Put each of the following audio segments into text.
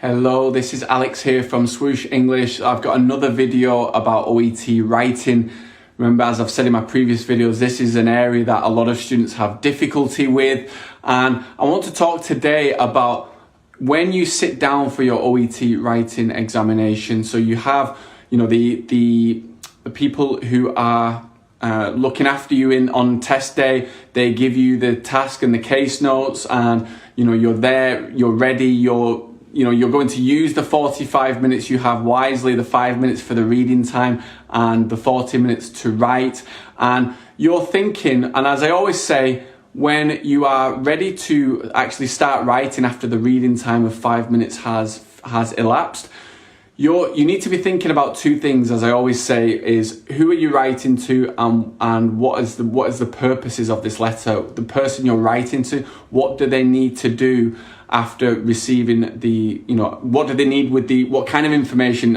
Hello, this is Alex here from Swoosh English. I've got another video about OET writing. Remember, as I've said in my previous videos, this is an area that a lot of students have difficulty with. And I want to talk today about when you sit down for your OET writing examination. So you have, the people who are looking after you on test day. They give you the task and the case notes, and you're there, you're ready, you're going to use the 45 minutes you have wisely, the 5 minutes for the reading time and the 40 minutes to write. And you're thinking, and as I always say, when you are ready to actually start writing after the reading time of 5 minutes has elapsed, you need to be thinking about two things, as I always say, is who are you writing to, and what is the purposes of this letter. The person you're writing to, what do they need to do after receiving what do they need what kind of information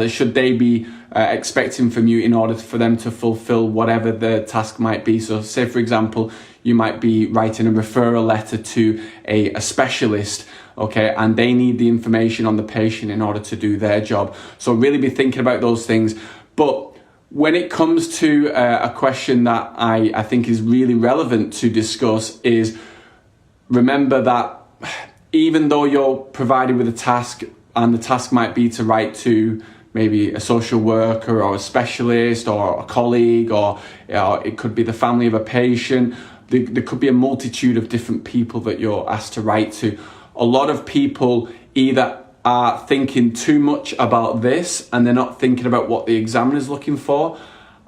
should they be expecting from you in order for them to fulfill whatever the task might be. So say, for example, you might be writing a referral letter to a specialist, okay, and they need the information on the patient in order to do their job. So really be thinking about those things. But when it comes to a question that I think is really relevant to discuss is, remember that even though you're provided with a task, and the task might be to write to maybe a social worker or a specialist or a colleague, or it could be the family of a patient, there could be a multitude of different people that you're asked to write to. A lot of people either are thinking too much about this and they're not thinking about what the examiner's looking for.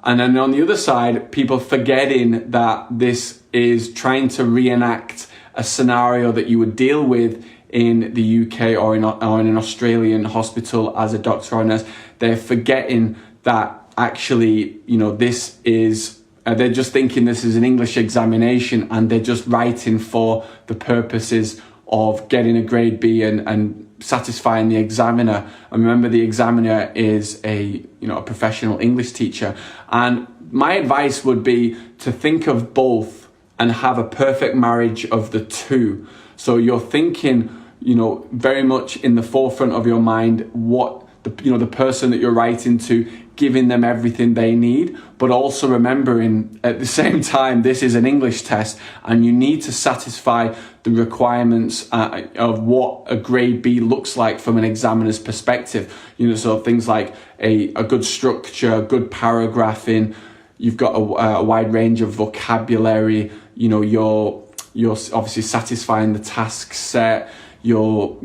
And then on the other side, people forgetting that this is trying to reenact a scenario that you would deal with in the UK or in an Australian hospital as a doctor or nurse. They're forgetting that actually, this is, they're just thinking this is an English examination, and they're just writing for the purposes of getting a grade B and satisfying the examiner. And remember, the examiner is a professional English teacher. And my advice would be to think of both and have a perfect marriage of the two. So you're thinking, very much in the forefront of your mind what the person that you're writing to, giving them everything they need, but also remembering at the same time this is an English test and you need to satisfy the requirements of what a grade B looks like from an examiner's perspective. So things like a good structure, good paragraphing. You've got a wide range of vocabulary. You're obviously satisfying the task set. You're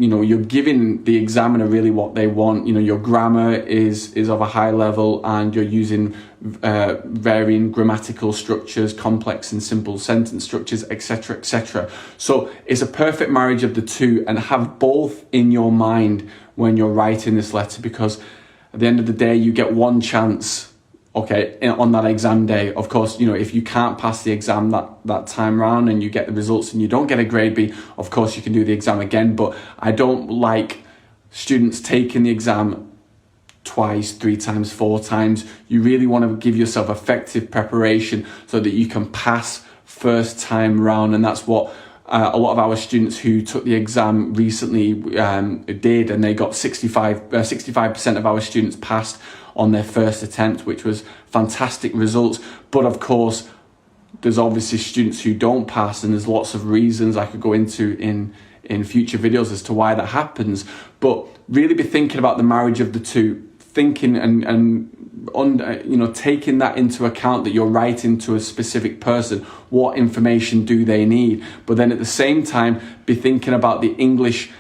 giving the examiner really what they want. Your grammar is of a high level, and you're using varying grammatical structures, complex and simple sentence structures, etc., etc. So it's a perfect marriage of the two, and have both in your mind when you're writing this letter, because at the end of the day, you get one chance. Okay, on that exam day. Of course, if you can't pass the exam that time round and you get the results and you don't get a grade B, of course you can do the exam again. But I don't like students taking the exam twice, 3 times, 4 times. You really want to give yourself effective preparation so that you can pass first time round. And that's what a lot of our students who took the exam recently did, and they got 65% of our students passed on their first attempt, which was fantastic results. But of course, there's obviously students who don't pass, and there's lots of reasons I could go into in future videos as to why that happens. But really be thinking about the marriage of the two, thinking and taking that into account, that you're writing to a specific person. What information do they need? But then at the same time, be thinking about the English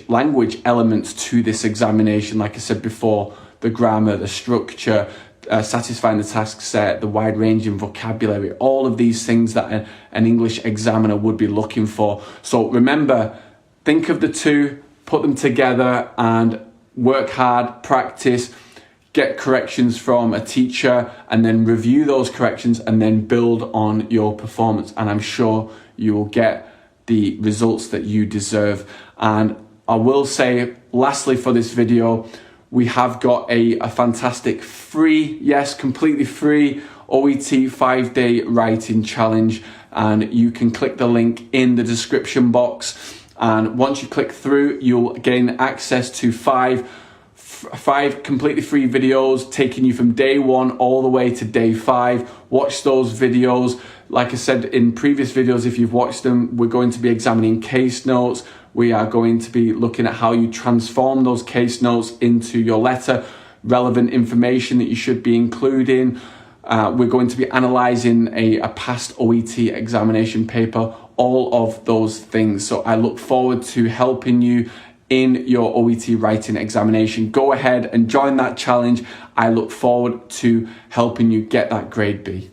language elements to this examination. Like I said before, the grammar, the structure, satisfying the task set, the wide range in vocabulary, all of these things that an English examiner would be looking for. So remember, think of the two, put them together, and work hard, practice, get corrections from a teacher, and then review those corrections, and then build on your performance. And I'm sure you will get the results that you deserve. And I will say, lastly, for this video, we have got a fantastic free, yes, completely free OET 5-day writing challenge, and you can click the link in the description box And once you click through, you'll gain access to five completely free videos taking you from day 1 all the way to day 5. Watch those videos. Like I said in previous videos, if you've watched them, we're going to be examining case notes. We are going to be looking at how you transform those case notes into your letter, relevant information that you should be including. We're going to be analysing a past OET examination paper, all of those things. So I look forward to helping you in your OET writing examination. Go ahead and join that challenge. I look forward to helping you get that grade B.